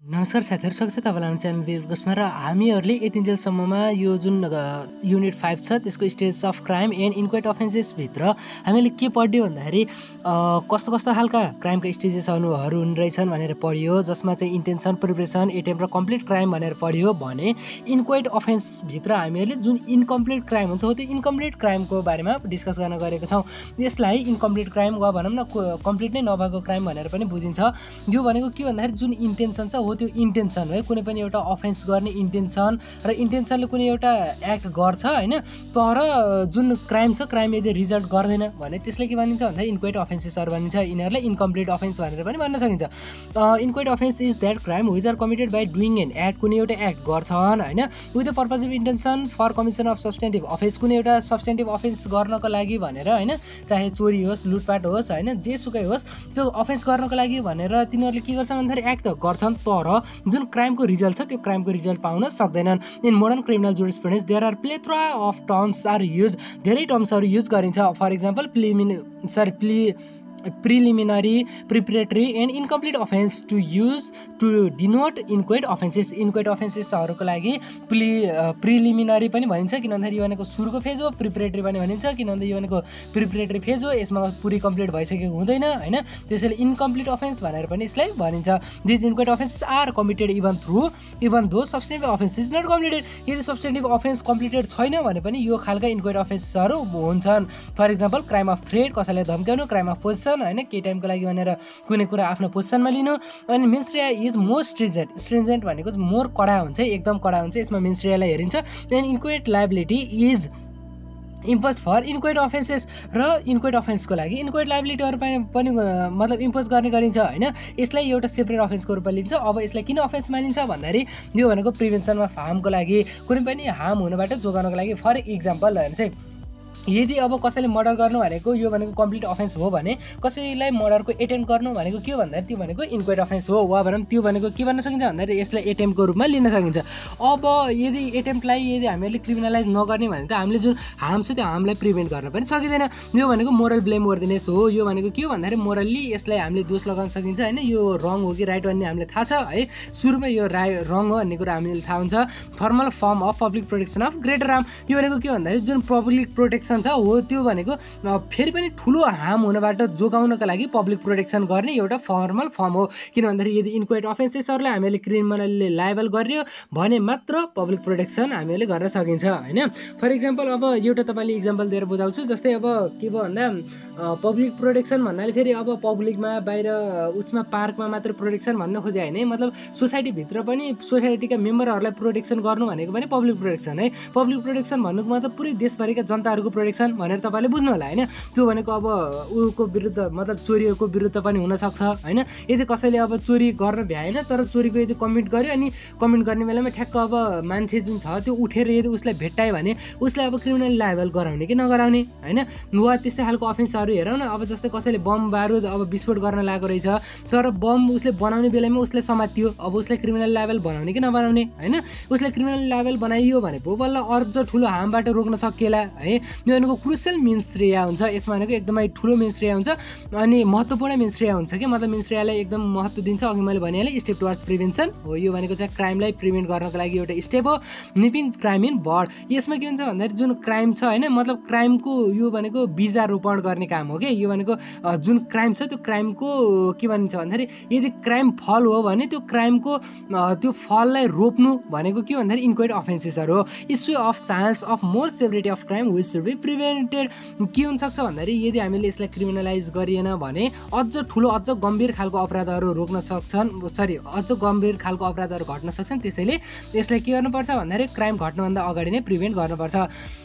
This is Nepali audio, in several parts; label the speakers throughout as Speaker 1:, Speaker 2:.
Speaker 1: नमस्कार साथीहरू, स्वागत छ तपाईँलाई हाम्रो च्यानल भिडियोमा। र हामीहरूले यतिन्जेलसम्ममा यो जुन युनिट 5 छ त्यसको स्टेज अफ क्राइम एन्ड इन्क्वाइट अफेन्सेसभित्र हामीले के पढ्यो भन्दाखेरि कस्तो कस्तो खालका क्राइमका स्टेजेसहरू हुने रहेछन् भनेर पढ्यो, जसमा चाहिँ इन्टेन्सन, प्रिपरेसन, एटेम्प र कम्प्लिट क्राइम भनेर पढ्यो। भने इन्क्वाइट अफेन्सभित्र हामीहरूले जुन इन्कम्प्लिट क्राइम हुन्छ हो त्यो इन्कम्प्लिट क्राइमको बारेमा डिस्कस गर्न गएका छौँ। यसलाई इन्कम्प्लिट क्राइम वा भनौँ न कम्प्लिट नै नभएको क्राइम भनेर पनि बुझिन्छ। यो भनेको के भन्दाखेरि जुन इन्टेन्सन छ हो त्यो इन्टेन्सन है, कुनै पनि एउटा अफेन्स गर्ने इन्टेन्सन र इन्टेन्सनले कुनै एउटा एक्ट गर्छ होइन, तर जुन क्राइम छ क्राइम यदि रिजल्ट गर्दैन भने त्यसले के भनिन्छ भन्दा इन्क्वाइट अफेन्सेसहरू भनिन्छ। यिनीहरूलाई इन्कम्प्लिट अफेन्स भनेर पनि भन्न सकिन्छ। Inchoate offence is that crime which are committed by doing an act, कुनै एउटा एक्ट गर्छन् होइन with the purpose of intention for commission of substantive offence, कुनै एउटा सब्सटेन्टिभ अफेन्स गर्नको लागि भनेर होइन, चाहे चोरी होस्, लुटपाट होस् होइन, जेसुकै होस्, त्यो अफेन्स गर्नको लागि भनेर तिनीहरूले के गर्छन् भन्दाखेरि एक्ट त गर्छन्, तर जुन क्राइमको रिजल्ट छ त्यो क्राइमको रिजल्ट पाउन सक्दैनन्। In modern criminal jurisprudence there are plethora of terms are use, धेरै टर्म्सहरू युज गरिन्छ। For example preliminary, preparatory and incomplete offence to use to denote inchoate offences. Inchoate अफेन्सेसहरूको लागि प्रिलिमिनरी पनि भनिन्छ किन भन्दाखेरि यो भनेको सुरुको फेज हो, प्रिपरेटरी पनि भनिन्छ किन भन्दा यो भनेको प्रिपरेटरी फेज हो, यसमा पुरै कम्प्लिट भइसकेको हुँदैन होइन, त्यसैले इन्कम्प्लिट अफेन्स भनेर पनि यसलाई भनिन्छ। This inchoate offences are committed even though substantive offence is not completed, यदि सब्सटेन्टिभ अफेन्स कम्प्लिटेड छैन भने पनि यो खालका इन्क्वाइट अफेन्सेसहरू हुन्छन्। For example crime of threat, कसैलाई धम्काउनु, क्राइम अफ पोजिसन होइन, केही टाइमको लागि भनेर कुनै कुरा आफ्नो पोजिसनमा लिनु, अनि मेन्सरिया इज मोर स्ट्रिन्जेन्ट भनेको मोर कडा हुन्छ, एकदम कडा हुन्छ, यसमा मेन्सरियालाई हेरिन्छ। And inchoate liability is impose for inchoate offences, र इन्क्वाइट अफेन्सको लागि इन्क्वाइट लायबिलिटीहरू पनि मतलब इम्पोज गर्ने गरिन्छ होइन, यसलाई एउटा सेपरेट अफेन्सको रूपमा लिन्छ। अब यसलाई किन अफेन्स मानिन्छ भन्दाखेरि यो भनेको प्रिभेन्सन अफ हार्मको लागि, कुनै पनि हार्म हुनबाट जोगाउनको लागि। फर इक्जाम्पल हेर्नुहोस् है, यदि अब कसैले मर्डर गर्नु भनेको यो भनेको कम्प्लिट अफेन्स हो भने कसैलाई मर्डरको एटेम्प्ट गर्नु भनेको के भन्दाखेरि त्यो भनेको इन्क्वाइट अफेन्स हो, वा भनौँ त्यो भनेको के भन्न सकिन्छ भन्दाखेरि यसलाई एटेम्प्टको रूपमा लिन सकिन्छ। अब यदि एटेम्प्टलाई यदि हामीहरूले क्रिमिनलाइज नगर्ने भने त हामीले जुन हार्म छ त्यो हार्मलाई प्रिभेन्ट गर्न पनि सकिँदैन। यो भनेको मोरल ब्लेम वर्दिनेस हो। यो भनेको के हो भन्दाखेरि मोरल्ली यसलाई हामीले दोष लगाउन सकिन्छ होइन, यो रङ हो कि राइट भन्ने हामीलाई थाहा छ है, सुरुमा यो रङ हो भन्ने कुरा हामीले थाहा हुन्छ। Formal form of public protection of greater harm, यो भनेको के भन्दाखेरि जुन पब्लिक प्रोटेक्सन छ हो त्यो भनेको फेरि पनि ठुलो हार्म हुनबाट जोगाउनको लागि पब्लिक प्रोटेक्सन गर्ने एउटा फर्मल फर्म हो। किन भन्दाखेरि यदि इन्क्वाइट अफेन्सेसहरूलाई हामीले क्रिमिनलले लायबल गर्यो भने मात्र पब्लिक प्रोटेक्सन हामीले गर्न सकिन्छ होइन। फर इक्जाम्पल अब एउटा तपाईँले इक्जाम्पल दिएर बुझाउँछु, जस्तै अब के भयो भन्दा पब्लिक प्रोटेक्सन भन्नाले फेरि अब पब्लिकमा बाहिर उसमा पार्कमा मात्र प्रोटेक्सन भन्न खोजे होइन, मतलब सोसाइटीभित्र पनि सोसाइटीका मेम्बरहरूलाई प्रोटेक्सन गर्नु भनेको पनि पब्लिक प्रोटेक्सन है। पब्लिक प्रोटेक्सन भन्नुको मतलब पुरै देशभरिका जनताहरूको प्रोटेक्सन भनेर तपाईँले बुझ्नु होला होइन। त्यो भनेको अब उको विरुद्ध मतलब चोरीको विरुद्ध पनि हुनसक्छ होइन, यदि कसैले अब चोरी गर्न भ्याएन तर चोरीको यदि कमिट गर्यो अनि कमिट गर्ने बेलामा ठ्याक्क अब मान्छे जुन छ त्यो उठेर यदि उसलाई भेट्टायो भने उसलाई अब क्रिमिनल लायबल गराउने कि नगराउने होइन, वा त्यस्तै खालको अफेन्सहरू हेरौँ न। अब जस्तै कसैले बम बारुद अब विस्फोट गर्न लागेको रहेछ तर बम उसले बनाउने बेलामा उसले समातियो, अब उसलाई क्रिमिनल लायबल बनाउने कि नबनाउने होइन, उसलाई क्रिमिनल लायबल बनाइयो भने पो बल्ल अझ ठुलो हार्मबाट रोक्न सकिएला है। यो भनेको क्रुसियल मिन्स रिया हुन्छ, यसमा भनेको एकदमै ठुलो मिन्स रिया हुन्छ अनि महत्त्वपूर्ण मिन्स रिया हुन्छ कि मतलब मिन्स रियालाई एकदम महत्त्व दिन्छ। अघि मैले भनिहालेँ स्टेप टुवर्ड्स प्रिभेन्सन हो, यो भनेको चाहिँ क्राइमलाई प्रिभेन्ट गर्नको लागि एउटा स्टेप हो। निपिङ क्राइम इन बड, यसमा के हुन्छ भन्दाखेरि जुन क्राइम छ होइन, मतलब क्राइमको यो भनेको बीजारोपण गर्ने काम हो कि, यो भनेको जुन क्राइम छ त्यो क्राइमको के भनिन्छ भन्दाखेरि यदि क्राइम फल हो भने त्यो क्राइमको त्यो फललाई रोप्नु भनेको के भन्दाखेरि इन्क्वाइट अफेन्सेसहरू हो। Issue of chance of more severity of crime which should be prevented, के हुनसक्छ भन्दाखेरि यदि हामीले यसलाई क्रिमिनलाइज गरिएन भने अझ ठुलो अझ गम्भीर खालको अपराधहरू रोक्न सक्छन्, अझ गम्भीर खालको अपराधहरू घट्न सक्छन्। त्यसैले यसलाई के गर्नुपर्छ भन्दाखेरि क्राइम घट्नुभन्दा अगाडि नै प्रिभेन्ट गर्नुपर्छ।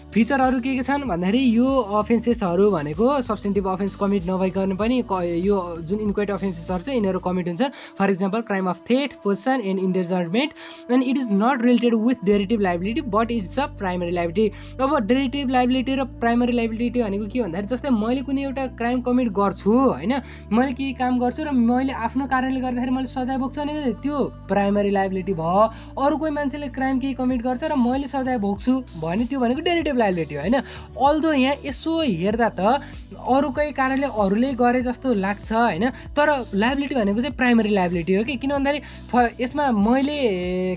Speaker 1: फिचरहरू के छन् भन्दाखेरि यो अफेन्सेसहरू भनेको सब्सटेन्टिभ अफेन्स कमिट नभइकन पनि यो जुन इन्क्वाइट अफेन्सेसहरू छ यिनीहरू कमिट हुन्छ। For example crime of theft, position and endangerment and it is not related with derivative liability but it's a primary liability. अब डेरिटिभ लायबिलिटी र प्राइमरी लायबिलिटी भनेको के भन्दाखेरि जस्तै मैले कुनै एउटा क्राइम कमिट गर्छु होइन, मैले केही काम गर्छु र मैले आफ्नो कारणले गर्दाखेरि मैले सजाय भोग्छु भने त्यो प्राइमरी लायबिलिटी भयो। अरू कोही मान्छेले क्राइम केही कमिट गर्छ र मैले सजाय भोग्छु भने त्यो भनेको डेरिटिभ लायबिलिटी होइन। अल्दो यहाँ यसो हेर्दा त अरूकै कारणले अरूले गरे जस्तो लाग्छ होइन। तर लायबिलिटी भनेको चाहिँ प्राइमरी लायबिलिटी हो कि, किन भन्दाखेरि यसमा मैले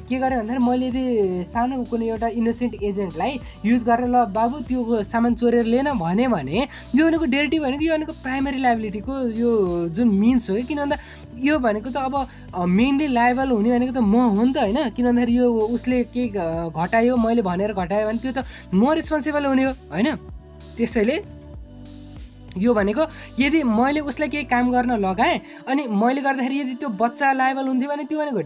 Speaker 1: के गरेँ भन्दाखेरि मैले यदि सानो कुनै एउटा इनोसेन्ट एजेन्टलाई युज गरेर ल बाबु त्यो सामान चोरेर लिएन भने यो भनेको डेरिभेटिभ भनेको यो भनेको प्राइमरी लायबिलिटीको यो जुन मिन्स हो कि। किन भन्दा यो भनेको त अब मेनली लायबल हुने भनेको त म हो नि त होइन। किन भन्दाखेरि यो उसले के घटायो मैले भनेर घटायो भने त्यो त म रेस्पोन्सिबल हुने हो होइन। त्यसैले यो भनेको यदि मैले उसलाई केही काम गर्न लगाएँ अनि मैले गर्दाखेरि यदि त्यो बच्चा लायबल हुन्थ्यो भने त्यो भनेको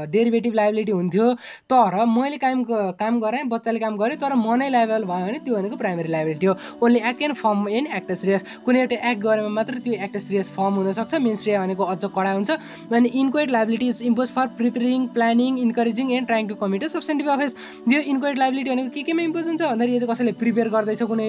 Speaker 1: डेरिभेटिभ लायबिलिटी हुन्थ्यो। तर मैले काम गराएँ, बच्चाले काम गर्यो तर म नै लायबल भयो भने त्यो भनेको प्राइमरी लायबिलिटी हो। Only act can form in actus reus, कुनै एउटा एक्ट गरेमा मात्र त्यो एक्टस रियस फर्म हुनसक्छ। मेन्स रिया भनेको अझ कडा हुन्छ। अनि inchoate liability is impose for preparing, planning, encouraging and trying to commit a substantive offence. यो इन्क्वाइट लायबिलिटी भनेको केमा इम्पोज हुन्छ भन्दाखेरि यदि कसैले प्रिपेयर गर्दैछ कुनै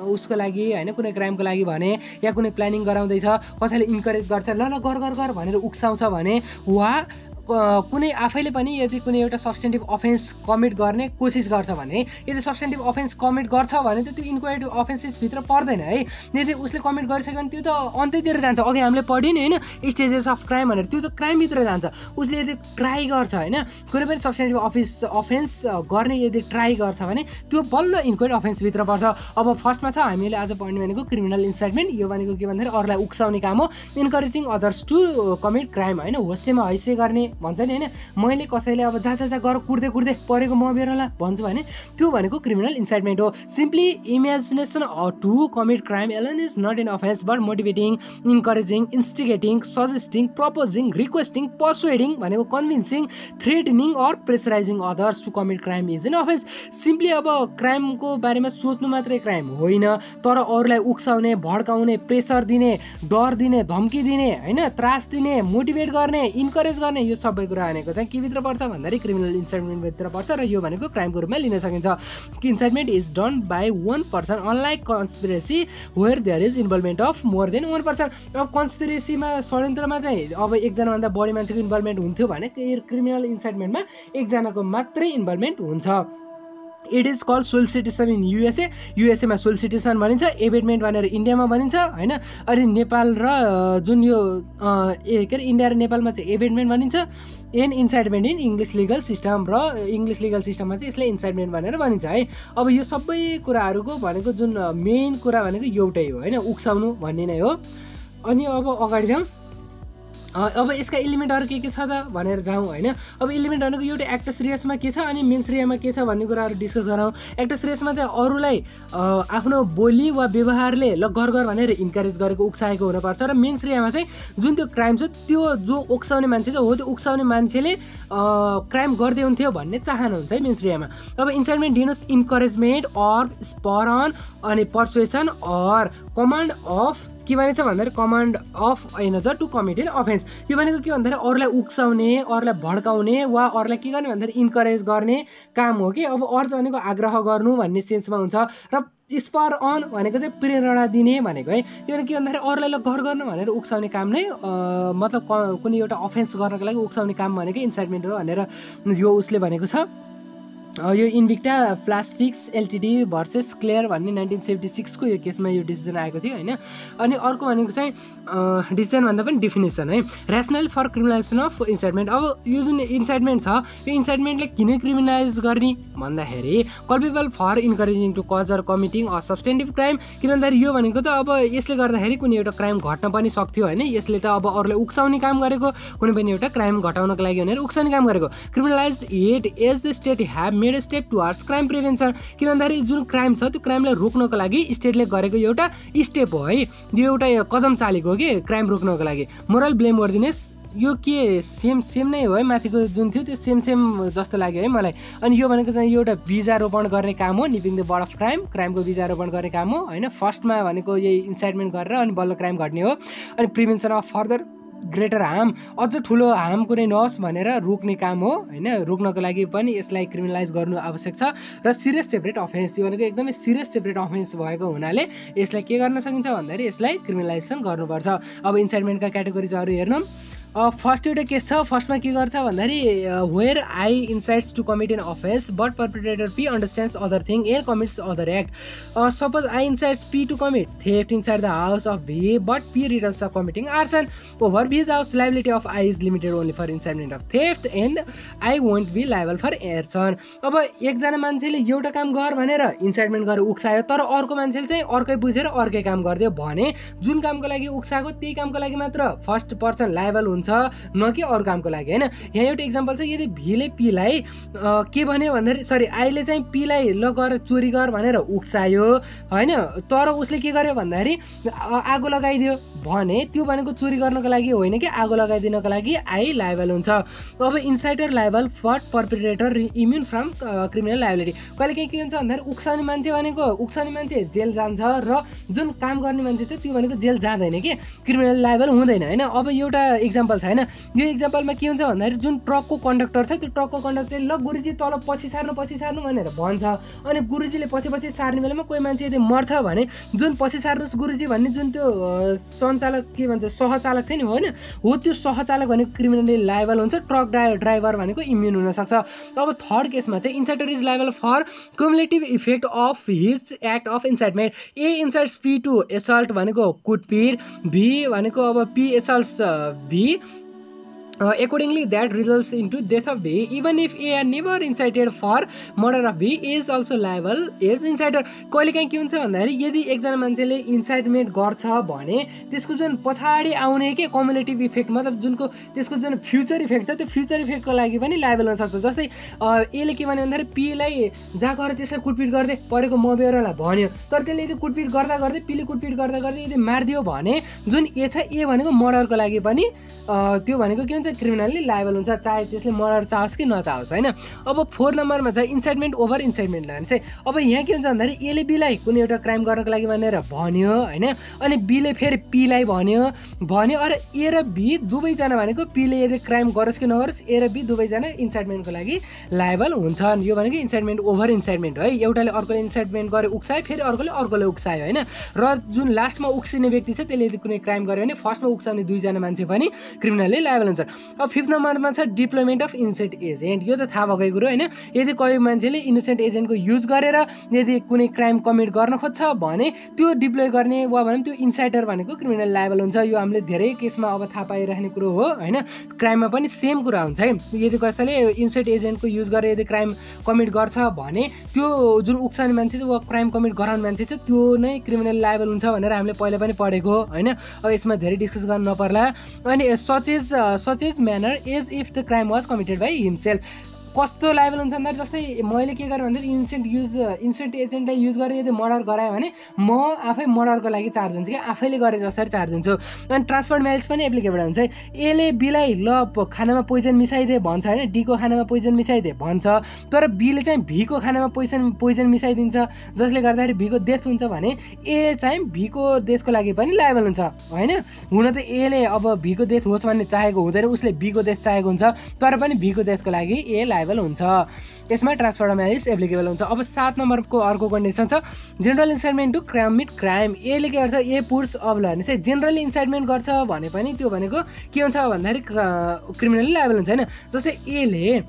Speaker 1: उसको लागि होइन, कुनै क्राइमको लागि भने, या कुनै प्लानिङ गराउँदैछ, कसैले इन्करेज गर्छ ल ल गर भनेर उक्साउँछ भने, वा कुनै आफैले पनि यदि कुनै एउटा सब्स्टेन्टिभ अफेन्स कमिट गर्ने कोसिस गर्छ भने, यदि सब्स्टेन्टिभ अफेन्स कमिट गर्छ भने त त्यो इन्क्वाइट अफेन्सेसभित्र पर्दैन है। यदि उसले कमिट गरिसक्यो भने त्यो त अन्त्यतिर जान्छ। अघि हामीले पढ्यौँ नि होइन, स्टेजेस अफ क्राइम भनेर, त्यो त क्राइमभित्र जान्छ। उसले यदि ट्राई गर्छ होइन कुनै पनि सब्स्टेन्टिभ अफेन्स गर्ने यदि ट्राई गर्छ भने त्यो बल्ल इन्क्वाइट अफेन्सभित्र पर्छ। अब फर्स्टमा छ हामीले आज पढ्ने भनेको क्रिमिनल इन्साइटमेन्ट। यो भनेको के भन्दाखेरि अरूलाई उक्साउने काम हो। Encouraging others to commit crime होइन, होस्सेमा हैसे गर्ने भन्छ नि होइन। मैले कसैले अब जा गर कुर्दै परेको म बेरोला भन्छु भने त्यो भनेको क्रिमिनल इन्साइटमेन्ट हो। Simply imagination to commit crime alone is not an offence but motivating, encouraging, instigating, suggesting, proposing, requesting, persuading भनेको convincing, threatening or pressurizing others to commit crime is an offence. Simply अब क्राइमको बारेमा सोच्नु मात्रै क्राइम होइन, तर अरूलाई उक्साउने, भड्काउने, प्रेसर दिने, डर दिने, धम्की दिने होइन, त्रास दिने, मोटिभेट गर्ने, इन्करेज गर्ने, यो सबै कुरा भनेको चाहिँ के भित्र पर्छ भन्दाखेरि क्रिमिनल इन्साइटमेन्टभित्र पर्छ र यो भनेको क्राइमको रूपमा लिन सकिन्छ। Incitement is done by one person unlike conspiracy where there is involvement of more than one person। अब कन्स्पिरेसीमा, षड्यन्त्रमा चाहिँ अब एकजनाभन्दा बढी मान्छेको इन्भल्भमेन्ट हुन्थ्यो भने क्रिमिनल इन्साइटमेन्टमा एकजनाको मात्रै इन्भल्भमेन्ट हुन्छ। It is called solicitation in USA. युएसएमा सोलिसिटेसन भनिन्छ, एबेटमेन्ट भनेर इन्डियामा भनिन्छ होइन। अनि नेपाल र जुन यो के अरे इन्डिया र नेपालमा चाहिँ एबेटमेन्ट भनिन्छ। An incitement in English legal system, र इङ्ग्लिस लिगल सिस्टममा चाहिँ यसलाई इन्साइटमेन्ट भनेर भनिन्छ है। अब यो सबै कुराहरूको भनेको जुन मेन कुरा भनेको एउटै हो होइन, उक्साउनु भन्ने नै हो। अनि अब अगाडि जाउँ। अब यसका इलिमेन्टहरू के छ त भनेर जाउँ होइन। अब इलिमेन्ट भनेको एउटा एक्टस रियसमा के छ अनि मेन्स रियामा के छ भन्ने कुराहरू डिस्कस गरौँ। एक्टस रियसमा चाहिँ अरूलाई आफ्नो बोली वा व्यवहारले ल गर भनेर इन्करेज गरेको, उक्साएको हुनपर्छ। र मेन्स रियामा चाहिँ जुन त्यो क्राइम छ त्यो जो उक्साउने मान्छे चाहिँ हो, त्यो उक्साउने मान्छेले क्राइम गर्दै हुन्थ्यो भन्ने चाहना हुन्छ है मेन्स रियामा। अब incitement denotes encouragement or spur on अनि पर्सुएसन अर कमान्ड अफ, के भनिन्छ भन्दाखेरि command of another to commit an offence. यो भनेको के भन्दाखेरि अरूलाई उक्साउने, अरूलाई भड्काउने वा अरूलाई के गर्ने भन्दाखेरि इन्करेज गर्ने काम हो कि। अब अर्ज भनेको आग्रह गर्नु भन्ने सेन्समा हुन्छ, र स्पर अन भनेको चाहिँ प्रेरणा दिने भनेको है। यो भने के भन्दाखेरि अरूलाई ल गर्नु भनेर उक्साउने काम नै मतलब कुनै एउटा अफेन्स गर्नको लागि उक्साउने काम भनेको इन्साइटमेन्ट हो भनेर यो उसले भनेको छ। यो इन्भिक्टा प्लास्टिक्स एलटिडी भर्सेस क्लेयर भन्ने 1976 को यो केसमा यो डिसिजन आएको थियो होइन। अनि अर्को भनेको चाहिँ डिसिजन भन्दा पनि डेफिनेसन है, rational for criminalisation of incitement. अब यो जुन इन्साइटमेन्ट छ यो इन्साइटमेन्टले किन क्रिमिनलाइज गर्ने भन्दाखेरि culpable for encouraging to cause or committing a substantive crime. किन भन्दाखेरि यो भनेको त अब यसले गर्दाखेरि कुनै एउटा क्राइम घट्न पनि सक्थ्यो होइन। यसले त अब अरूलाई उक्साउने काम गरेको, कुनै पनि एउटा क्राइम घटाउनको लागि भनेर उक्साउने काम गरेको। Criminalize it as the state have made step towards crime prevention. किन भन्दाखेरि जुन क्राइम छ त्यो क्राइमलाई रोक्नको लागि स्टेटले गरेको एउटा स्टेप हो है, यो एउटा कदम चालेको हो कि क्राइम रोक्नको लागि। मोरल ब्लेम वर्दिनेस यो के सेम नै हो है, माथिको जुन थियो त्यो सेम जस्तो लाग्यो है मलाई। अनि यो भनेको चाहिँ एउटा बीजारोपण गर्ने काम हो, निपिङ द बड अफ क्राइमको बीजारोपण गर्ने काम हो होइन। फर्स्टमा भनेको यही इन्साइटमेन्ट गरेर अनि बल्ल क्राइम घट्ने हो। अनि prevention of further greater harm, अझ ठुलो हार्म कुनै नहोस् भनेर रोक्ने काम हो होइन। रोक्नको लागि पनि यसलाई क्रिमिनलाइज गर्नु आवश्यक छ। र सिरियस सेपरेट अफेन्स, यो भनेको एकदमै सिरियस सेपरेट अफेन्स भएको हुनाले यसलाई के गर्न सकिन्छ भन्दाखेरि यसलाई क्रिमिनलाइजेसन गर्नुपर्छ। अब इन्साइटमेन्टका क्याटेगोरिजहरू हेर्नु। फर्स्ट एउटा केस छ। फर्स्टमा के गर्छ भन्दाखेरि where I incites to commit an offence but perpetrator P understands other thing and commits other act. Suppose I incites P to commit theft inside the house of V but P returns of committing arson over V's house liability of I is limited only for incitement of theft and I won't be liable for arson. अब एकजना मान्छेले एउटा काम गर भनेर इन्साइटमेन्ट गरेर उक्सायो, तर अर्को मान्छेले चाहिँ अर्कै बुझेर अर्कै काम गरिदियो भने जुन कामको लागि उक्साएको त्यही कामको लागि मात्र फर्स्ट पर्सन लाइबल हुन्छ, न कि अरू कामको लागि होइन। यहाँ एउटा इक्जाम्पल छ, यदि भीले पीलाई के भन्यो भन्दाखेरि सरी आईले चाहिँ पीलाई ल गर चोरी गर भनेर उक्सायो होइन, तर उसले के गर्यो भन्दाखेरि आगो लगाइदियो भने त्यो भनेको चोरी गर्नको लागि होइन कि आगो लगाइदिनको लागि आई लाइबल हुन्छ। अब insider liable but perpetrator immune from criminal liability. कहिले के हुन्छ भन्दाखेरि उक्साउने मान्छे जेल जान्छ र जुन काम गर्ने मान्छे चाहिँ त्यो भनेको जेल जाँदैन कि क्रिमिनल लाइबल हुँदैन होइन। अब एउटा इक्जाम्पल छ होइन, यो इक्जाम्पलमा के हुन्छ भन्दाखेरि जुन ट्रकको कन्डक्टर छ त्यो ट्रकको कन्डक्टरले ल गुरुजी तल पछि सार्नु भनेर भन्छ, अनि गुरुजीले पछि सार्ने बेलामा कोही मान्छे यदि मर्छ भने जुन पछि सार्नुहोस् गुरुजी भन्ने जुन त्यो सञ्चालक के भन्छ सहचालक थियो नि होइन, हो त्यो सहचालक भनेको क्रिमिनली लाइबल हुन्छ, ट्रक ड्राइभर भनेको इम्युन हुनसक्छ। अब थर्ड केसमा चाहिँ inciter is liable for cumulative effect of his act of incitement. A incites P to assault भनेको कुटपिट, भी भनेको अब P assaults V accordingly that results into death of B even if A are never incited for murder of B is also liable as inciter। कहिलेकाहीँ के हुन्छ भन्दाखेरि यदि एकजना मान्छेले इन्साइटमेन्ट गर्छ भने त्यसको जुन पछाडि आउने के कम्युलेटिभ इफेक्ट मतलब जुनको त्यसको जुन फ्युचर इफेक्ट छ त्यो फ्युचर इफेक्टको लागि पनि लाइबल हुनसक्छ। जस्तै एले के भन्यो भन्दाखेरि पीलाई जहाँ गएर त्यसलाई कुटपिट गर्दै परेको मबेरलाई भन्यो, तर त्यसले यदि कुटपिट गर्दा गर्दै पीले कुटपिट गर्दा गर्दै यदि मारिदियो भने जुन ए छ ए भनेको मर्डरको लागि पनि त्यो भनेको के हुन्छ क्रिमिनली लाइबल हुन्छ, चाहे त्यसले मर्डर चाहोस् कि नचाहोस् होइन। अब 4 नम्बरमा छ इन्साइटमेन्ट ओभर इन्साइटमेन्ट लान्छ। अब यहाँ के हुन्छ भन्दाखेरि एले बीलाई कुनै एउटा क्राइम गर्नको लागि भनेर भन्यो होइन, अनि बीले फेरि पीलाई भन्यो अरे ए र बी दुवैजना भनेको पीले यदि क्राइम गरोस् कि नगरोस् ए र बी दुवैजना इन्साइटमेन्टको लागि लाइबल हुन्छन्। यो भनेको इन्साइटमेन्ट ओभर इन्साइटमेन्ट है, एउटाले अर्कोले इन्साइटमेन्ट गरे उक्सायो फेरि अर्कोले उक्सायो होइन, र जुन लास्टमा उक्सिने व्यक्ति छ त्यसले यदि कुनै क्राइम गर्यो भने फर्स्टमा उक्साउने दुईजना मान्छे पनि क्रिमिनली लाइबल हुन्छ। अब 5th नम्बरमा छ डिप्लोयमेन्ट अफ इनोसेन्ट एजेन्ट। यो त थाहा भएकै कुरो होइन, यदि कोही मान्छेले इनोसेन्ट एजेन्टको युज गरेर यदि कुनै क्राइम कमिट गर्न खोज्छ भने त्यो डिप्लोय गर्ने वा भनौँ त्यो इन्साइटर भनेको क्रिमिनल लाइबल हुन्छ। यो हामीले धेरै केसमा अब थाहा पाइराख्ने कुरो हो होइन, क्राइममा पनि सेम कुरा हुन्छ है। यदि कसैले इनोसेन्ट एजेन्टको युज गरेर यदि क्राइम कमिट गर्छ भने त्यो जुन उक्साउने मान्छे छ वा क्राइम कमिट गराउने मान्छे छ त्यो नै क्रिमिनल लाइबल हुन्छ भनेर हामीले पहिला पनि पढेको होइन। अब यसमा धेरै डिस्कस गर्न नपर्ला। अनि such is manner as if the crime was committed by himself। कस्तो लाइबल हुन्छ भन्दाखेरि जस्तै मैले के गरेँ भन्दाखेरि इन्सेन्ट एजेन्टलाई युज गरेर यदि मर्डर गरायो भने म आफै मर्डरको लागि चार्ज हुन्छु कि आफैले गरे जसरी चार्ज हुन्छु। अनि ट्रान्सफर्ड म्यारेज पनि एप्लिकेबल हुन्छ। एले बीलाई ल खानामा पोइजन मिसाइदिए भन्छ होइन, डीको खानामा पोइजन मिसाइदिए भन्छ, तर बीले चाहिँ भीको खानामा पोइजन मिसाइदिन्छ जसले गर्दाखेरि भीको डेथ हुन्छ भने ए चाहिँ भीको डेथको लागि पनि लाइबल हुन्छ होइन। हुन त एले अब भीको डेथ होस् भन्ने चाहेको हुँदैन, उसले भीको डेथ चाहेको हुन्छ, तर पनि भीको डेथको लागि ए लाइबल हुन्छ। यसमा ट्रान्सफर्ड म्यारेज एप्लिकेबल हुन्छ। अब 7 नम्बरको अर्को कन्डिसन छ जेनरल इन्साइटमेन्ट टु कमिट क्राइम। एले के गर्छ ए पुट्स अब्ल भने चाहिँ जेनरली इन्साइटमेन्ट गर्छ भने पनि त्यो भनेको के हुन्छ भन्दाखेरि क्रिमिनली लाइबल हुन्छ होइन। जस्तै एले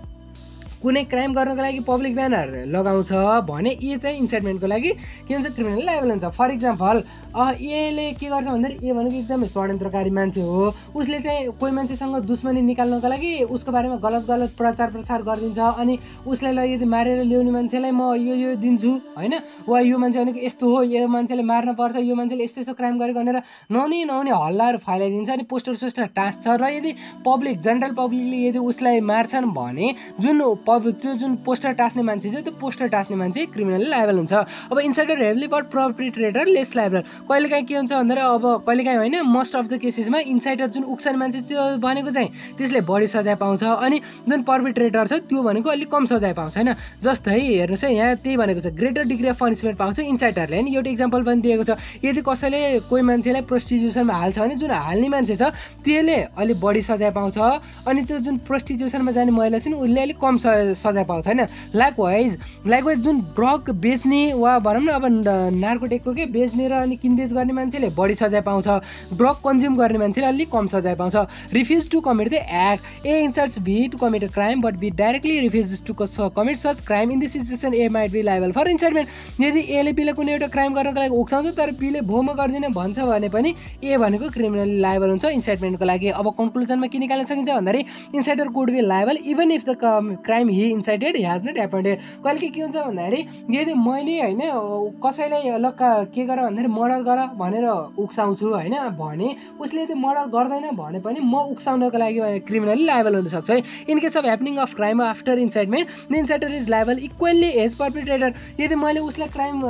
Speaker 1: कुनै क्राइम गर्नको लागि पब्लिक ब्यानर लगाउँछ भने ए चाहिँ इन्साइटमेन्टको लागि के हुन्छ क्रिमिनल लाइबल हुन्छ। फर इक्जाम्पल एले के गर्छ भन्दाखेरि ए भनेको एकदमै षड्यन्त्रकारी मान्छे हो, उसले चाहिँ कोही मान्छेसँग दुश्मनी निकाल्नको लागि उसको बारेमा गलत प्रचार गरिदिन्छ, अनि उसलाई यदि मारेर ल्याउने मान्छेलाई म यो दिन्छु होइन, वा यो मान्छे भनेको यस्तो हो, यो मान्छेले मार्न पर्छ, यो मान्छेले यस्तो क्राइम गरेको भनेर नहुने हल्लाहरू फैलाइदिन्छ, अनि पोस्टर टाँस्छ, र यदि जनरल पब्लिकले यदि उसलाई मार्छन् भने त्यो जुन पोस्टर टाँस्ने मान्छे छ त्यो पोस्टर टाँस्ने मान्छे क्रिमिनल लाइबल हुन्छ। अब inciter heavily but perpetrator less liable. कहिलेकाहीँ के हुन्छ भन्दाखेरि अब कहिलेकाहीँ होइन मोस्ट अफ द केसेसमा इन्साइडर जुन उक्साउने मान्छे त्यो भनेको चाहिँ त्यसले बढी सजाय पाउँछ, अनि जुन पर्पेट्रेटर छ त्यो भनेको अलिक कम सजाय पाउँछ होइन। जस्तै हेर्नुहोस् है यहाँ त्यही भनेको छ ग्रेटर डिग्री अफ पनिसमेन्ट पाउँछ इन्साइडरले होइन। एउटा इक्जाम्पल पनि दिएको छ, यदि कसैले कोही मान्छेलाई प्रोस्टिट्युसनमा हाल्छ भने जुन हाल्ने मान्छे छ त्यसले अलिक बढी सजाय पाउँछ, अनि त्यो जुन प्रोस्टिट्युसनमा जाने महिला छिन् उसले अलिक कम सजाय पाउँछ हैन। लाइकवाइज जुन ड्रग बेच्ने वा भनौँ न अब नार्कोटिकको के बेच्ने र अनि किनबेच गर्ने मान्छेले बढी सजाय पाउँछ, ड्रग कन्ज्युम गर्ने मान्छेले अलिक कम सजाय पाउँछ। Refuse to commit the act, A incites B to commit a crime but B directly refuse to commit such crime in this situation A might be liable for incitement. यदि एले बीले कुनै एउटा क्राइम गर्नको लागि उक्साउँछ तर बीले भोमा गर्दिन भन्छ भने पनि ए भनेको क्रिमिनली लायबल हुन्छ इन्साइटमेन्टको लागि। अब कन्क्लुजनमा के निकाल्न सकिन्छ भन्दाखेरि inciter could be liable even if the crime he incited has not happened. कहिले के हुन्छ भन्दाखेरि यदि मैले होइन कसैलाई ल के गर भन्दाखेरि मर्डर गर भनेर उक्साउँछु होइन भने उसले यदि मर्डर गर्दैन भने पनि म उक्साउनको लागि क्रिमिनली लायबल हुनसक्छ है। In case of happening of crime after incitement the inciter is liable equally as perpetrator. यदि मैले उसलाई क्राइम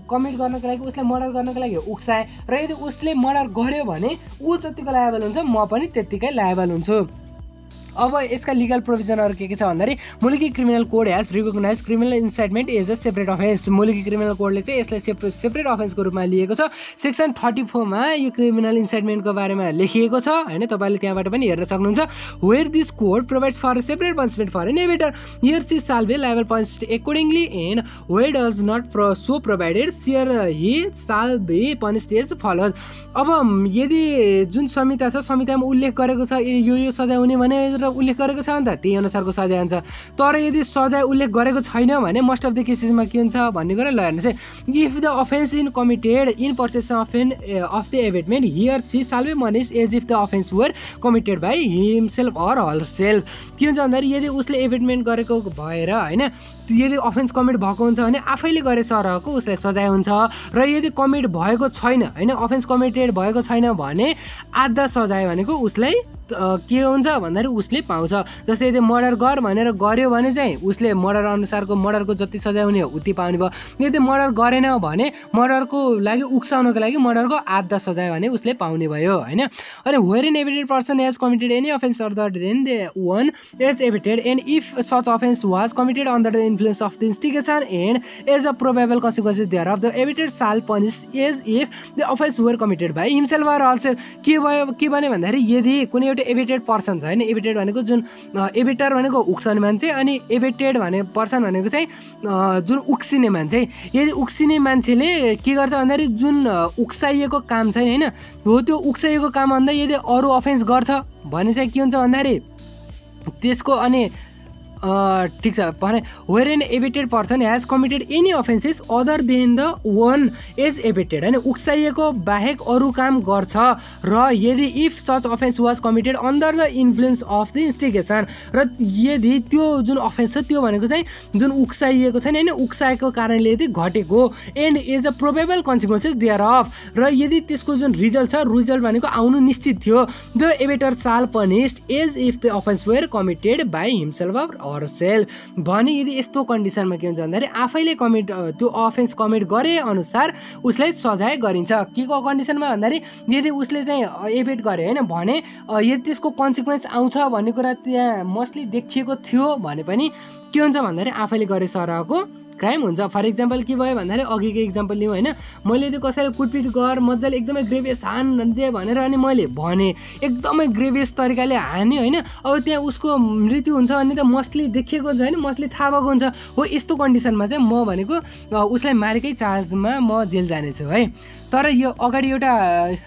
Speaker 1: कमिट गर्नको लागि उसलाई मर्डर गर्नको लागि उक्साएँ र यदि उसले मर्डर गर्यो भने ऊ जतिको लायबल हुन्छ म पनि त्यत्तिकै लायबल हुन्छु। अब यसका लिगल प्रोभिजनहरू के छ भन्दाखेरि Muluki criminal code has recognize criminal incitement as a separate offence. Muluki criminal कोडले चाहिँ यसलाई सेपरेट अफेन्सको रूपमा लिएको छ। सेक्सन 34 मा यो क्रिमिनल इन्साइटमेन्टको बारेमा लेखिएको छ होइन, तपाईँले त्यहाँबाट पनि हेर्न सक्नुहुन्छ। Where this code provides for a separate punishment for an abettor he or she shall be liable punished accordingly and where does not so provided she or he shall be punished as follows. अब यदि जुन संहिता छ संहितामा उल्लेख गरेको छ यो सजाय हुने भने उल्लेख गरेको छ नि त त्यही अनुसारको सजाय हुन्छ। तर यदि सजाय उल्लेख गरेको छैन भने मोस्ट अफ द केसेसमा के हुन्छ भन्ने कुरा ल हेर्नुहोस् है। If the offence in committed in pursuance of the abetment he or she shall be punished as if the offence were committed by himself or herself. के हुन्छ भन्दाखेरि यदि उसले एबेटमेन्ट गरेको भएर होइन यदि अफेन्स कमिट भएको हुन्छ भने आफैले गरे सरहको उसलाई सजाय हुन्छ र यदि कमिट भएको छैन होइन अफेन्स कमिटेड भएको छैन भने आधा सजाय भनेको उसलाई के हुन्छ भन्दाखेरि उसले पाउँछ। जस्तै यदि मर्डर गर भनेर गर्यो भने चाहिँ उसले मर्डर अनुसारको मर्डरको जति सजाय हुने हो उति पाउने भयो। यदि मर्डर गरेन भने मर्डरको लागि उक्साउनको लागि मर्डरको आधा सजाय भने उसले पाउने भयो होइन। अनि where an abetted person has committed any offence other than the one as abetted and if such offence was committed under the influence of the instigation and as a probable consequences thereof the abetted shall punish as if the offence were committed by himself or herself. के भयो के भने भन्दाखेरि यदि कुनै एउटा एबिटेड पर्सन छ होइन एबिटेड भनेको जुन एबिटर भनेको उक्साउने मान्छे अनि एबिटेड भने पर्सन भनेको चाहिँ जुन उक्सिने मान्छे। यदि उक्सिने मान्छेले के गर्छ भन्दाखेरि जुन उक्साइएको काम छ होइन हो त्यो उक्साइएको कामभन्दा यदि अरू अफेन्स गर्छ भने चाहिँ के हुन्छ भन्दाखेरि त्यसको अनि ठिक छ भने where an abetted person has committed any offences other than the one as abetted होइन उक्साइएको बाहेक अरू काम गर्छ र यदि if such offence was committed under the influence of the instigation र यदि त्यो जुन अफेन्स छ त्यो भनेको चाहिँ जुन उक्साइएको छैन होइन उक्साएको कारणले यदि घटेको and is a probable consequences thereof र यदि त्यसको जुन रिजल्ट छ रिजल्ट भनेको आउनु निश्चित थियो the abettor shall punished as if the offence were committed by himself or self. भने यदि यस्तो कन्डिसनमा के हुन्छ भन्दाखेरि आफैले त्यो अफेन्स कमिट गरे अनुसार उसलाई सजाय गरिन्छ। के को कन्डिसनमा भन्दाखेरि यदि उसले चाहिँ एबिट गरे होइन भने यदि त्यसको कन्सिक्वेन्स आउँछ भन्ने कुरा त्यहाँ मोस्टली देखिएको थियो भने पनि के हुन्छ भन्दाखेरि आफैले गरे सरहको क्राइम हुन्छ। फर इक्जाम्पल के भयो भन्दाखेरि अघिको इक्जाम्पल लिउँ होइन मैले यदि कसैलाई कुटपिट गर मजाले एकदमै ग्रेभियस हान दिए भनेर अनि मैले भने एकदमै ग्रेभियस तरिकाले हाने होइन अब त्यहाँ उसको मृत्यु हुन्छ भने त मोस्टली देखिएको हुन्छ होइन मोस्टली थाहा भएको हुन्छ हो। यस्तो कन्डिसनमा चाहिँ म भनेको उसलाई मारेकै चार्जमा म जेल जानेछु है। तर यो अगाडि एउटा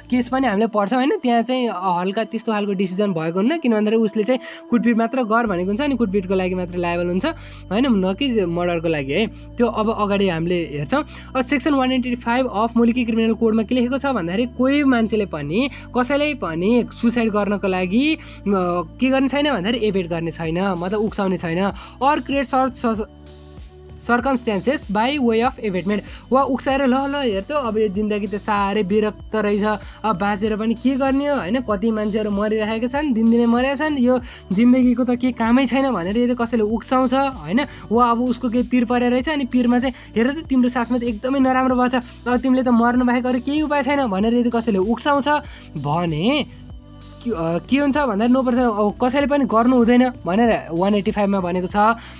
Speaker 1: केस पनि हामीले पढ्छौँ होइन त्यहाँ चाहिँ हल्का त्यस्तो खालको डिसिजन भएको हुन्न किन भन्दाखेरि उसले चाहिँ कुटपिट मात्र गर भनेको हुन्छ अनि कुटपिटको लागि मात्र लायबल हुन्छ होइन न कि मर्डरको लागि है। त्यो अब अगाडि हामीले हेर्छौँ। अब सेक्सन 185 अफ मुलुकी क्रिमिनल कोडमा के लेखेको छ भन्दाखेरि कोही मान्छेले पनि कसैलाई पनि सुसाइड गर्नको लागि के गर्ने छैन भन्दाखेरि एबेट गर्ने छैन मतलब उक्साउने छैन or create circumstances by way of abetment वा उक्साएर ल हेर त अब यो जिन्दगी त साह्रै विरक्त रहेछ अब बाँचेर पनि के गर्ने हो होइन कति मान्छेहरू मरिरहेका छन् दिनदिनै मरेका छन् यो जिन्दगीको त केही कामै छैन भनेर यदि कसैले उक्साउँछ होइन वा अब उसको केही पिर परेर रहेछ अनि पिरमा चाहिँ हेर त तिम्रो साथमा त एकदमै नराम्रो भएछ अब तिमीले त मर्नु बाहेक अरू केही उपाय छैन भनेर यदि कसैले उक्साउँछ भने के हुन्छ भन्दा 9% कसैले पनि गर्नु हुँदैन भनेर 185 मा भनेको छ।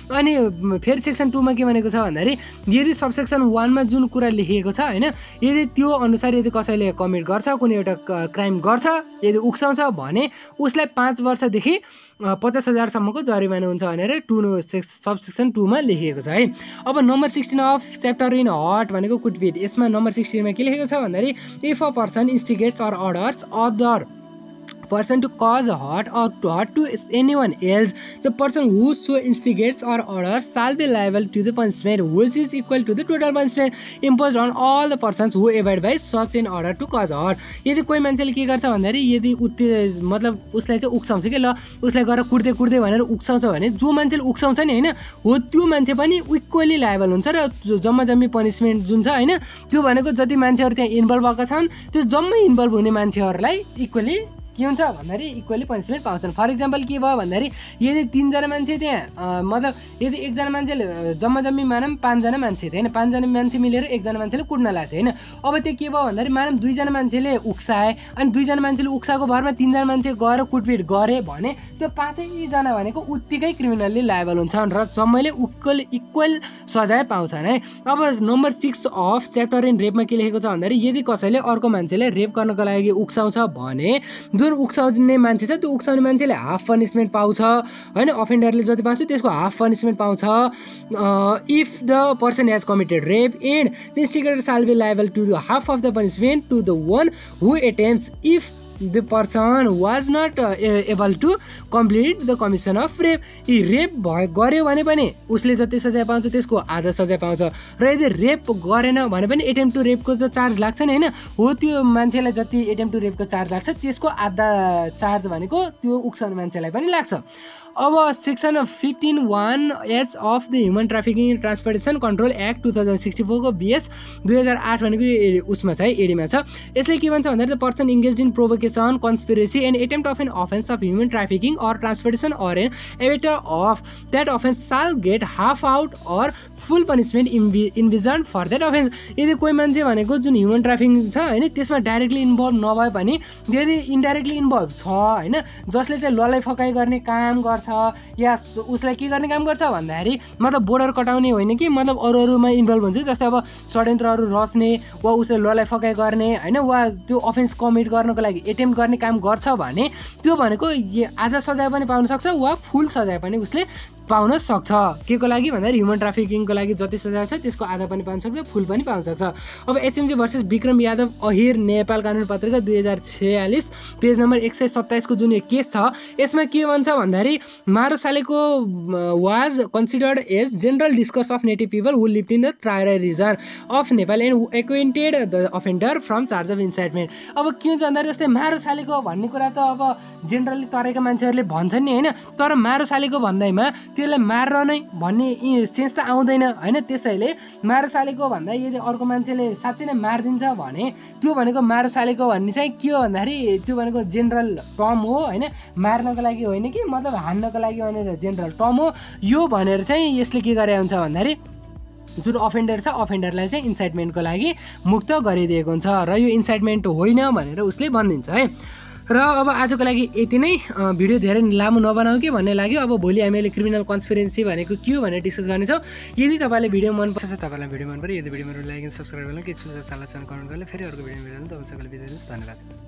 Speaker 1: अनि फेरि सेक्सन 2 मा के भनेको छ भन्दाखेरि यदि सबसेक्सन 1 मा जुन कुरा लेखिएको छ हैन, यदि त्यो अनुसार यदि कसैले कमिट गर्छ, कुनै एउटा क्राइम गर्छ, यदि उक्साउँछ भने उसलाई 5 वर्षदेखि 50,000 सम्मको जरिवाना हुन्छ भनेर सबसेक्सन 2 मा लेखिएको छ है। अब number 16 of chapter in hurt भनेको कुटपिट। यसमा नम्बर 16 मा के लेखेको छ भन्दाखेरि if a person instigates or orders other person to cause hurt or to hurt to anyone else, the person who so instigates or orders shall be liable to the punishment which is equal to the total punishment imposed on all the persons who abide by such an order to cause hurt। यदि कोही मान्छेले के गर्छ भन्दाखेरि यदि मतलब उसलाई चाहिँ उक्साउँछ कि ल उसलाई गएर कुट्दै कुट्दै भनेर उक्साउँछ भने जो मान्छेले उक्साउँछ नि हैन हो त्यो मान्छे पनि इक्वली लायबल हुन्छ र जम्मा जम्मी पनिसमेन्ट जुन छ हैन त्यो भनेको जति मान्छेहरु त्यहाँ इन्भल्भ भएका छन् त्यो जम्मै इन्भल्भ हुने मान्छेहरुलाई इक्वली के हुन्छ भन्दाखेरि इक्वली पनिसमेन्ट पाउँछन्। फर इक्जाम्पल के भयो भन्दाखेरि यदि 3 जना मान्छे त्यहाँ मतलब यदि 1 जना मान्छेले जम्मा जम्मी मानम 5 जना मान्छे थिए हैन, 5 जना मान्छे मिलेर 1 जना मान्छेले कुट्न लाग्थ्यो हैन। अब त्यो के भयो भन्दाखेरि मानम 2 जना मान्छेले उक्साए अनि 2 जना मान्छेले उक्साको भरमा 3 जना मान्छे गएर कुटपिट गरे भने त्यो 5 जना भनेको उत्तिकै क्रिमिनलली लायबल हुन्छन् र जम्मैले इक्वल सजाय पाउँछन् है। अब नम्बर 6 अफ च्याप्टर इन रेपमा के लेखेको छ भन्दाखेरि यदि कसैले अर्को मान्छेले रेप गर्नको लागि उक्साउँछ भने जुन उक्साउने मान्छे छ त्यो उक्साउने मान्छेले हाफ पनिसमेन्ट पाउँछ हैन, अफेन्डरले जति पाउँछ त्यसको हाफ पनिसमेन्ट पाउँछ। If the person has committed rape and the instigator shall be liable to the half of the punishment to the one who attempts if the person was not able to complete the commission of rape। Rape गर्यो भने पनि उसले जति सजाय पाउँछ त्यसको आधा सजाय पाउँछ र यदि रेप गरेन भने पनि एटेम्प्ट टु रेपको त चार्ज लाग्छ नि हैन, हो त्यो मान्छेलाई जति एटेम्प्ट टु रेपको चार्ज लाग्छ त्यसको आधा चार्ज भनेको त्यो उक्साउने मान्छेलाई पनि लाग्छ। अब section 15(1)H of the human trafficking transportation control act 2064 को BS 2008 भनेको उसमा छ है, एडीमा छ। यसले के भन्छ भन्दाखेरि the person engaged in provocation conspiracy and attempt of an offence of human trafficking or transportation or an abettor of that offence shall get half out or full punishment envision for that offence. यदि कोही मान्छे भनेको जुन ह्युमन ट्राफिकिङ छ हैन त्यसमा डाइरेक्टली इन्भल्भ नभए पनि यदि इन्डाइरेक्टली इन्भल्भ छ हैन, जसले चाहिँ ललाई फकाइ गर्ने काम गर्छ या उसलाई के गर्ने काम गर्छ भन्दाखेरि मतलब बोर्डर कटाउने होइन कि मतलब अरूमा इन्भल्भ हुन्छ, जस्तै अब षड्यन्त्रहरू रच्ने वा उसले ललाई फकाइ गर्ने हैन वा त्यो अफेन्स कमिट गर्नको लागि एटेम्प्ट गर्ने काम गर्छ भने त्यो भनेको आधा सजाय पनि पाउन सक्छ वा फुल सजाय पनि उसले पाउन सक्छ। के को लागि भन्दाखेरि ह्युमन ट्राफिकिङको लागि जति सजाय छ त्यसको आधा पनि पाउन सक्छ, फुल पनि पाउन सक्छ। अब HMG भर्सेस विक्रम यादव अहिर नेपाल कानुन पत्रिका 2046 पेज नम्बर 127 को जुन यो केस छ यसमा के भन्छ भन्दाखेरि मारुसालेको was considered as general discourse of native people who lived in the tribal region of Nepal and acquitted the offender from charge of incitement. अब के हुन्छ भन्दाखेरि जस्तै मारुसालेको भन्ने कुरा त अब जेनरली तरेका मान्छेहरूले भन्छन् नि हैन, तर मारुसालेको भन्दैमा त्यसलाई मार्न नै भन्ने सेन्स त आउँदैन हैन। त्यसैले मारुसालेको भन्दा यदि अर्को मान्छेले साँच्चै नै मारिदिन्छ भने त्यो भनेको मारुसालेको भन्ने चाहिँ के हो भन्दाखेरि त्यो भनेको जेनरल टर्म हो हैन, मार्नको लागि होइन कि मतलब हान्नको लागि भनेर जेनरल टर्म हो यो भनेर चाहिँ यसले के गरे हुन्छ भन्दाखेरि जुन अफेन्डर छ अफेन्डरलाई चाहिँ इन्साइटमेन्टको लागि मुक्त गरिदिएको हुन्छ र यो इन्साइटमेन्ट होइन भनेर उसले भनिदिन्छ है। र अब आजको लागि यति नै, भिडियो धेरै लामो नबनाऊ कि भन्ने लाग्यो। अब भोलि हामीले क्रिमिनल कन्स्पिरेन्सी भनेको के हो भनेर डिस्कस गर्नेछौँ। यदि तपाईँलाई भिडियो मनपर्छ तपाईँलाई भिडियो मन पऱ्यो यदि भिडियोमा लाइक एन्ड सब्सक्राइब गर्नु, केही सुझाव सल्लाह कमेन्ट गर्नु, फेरि अर्को भिडियो मिल्दैन। तपाईँ सबैलाई बिदा दिनुहोस्, धन्यवाद।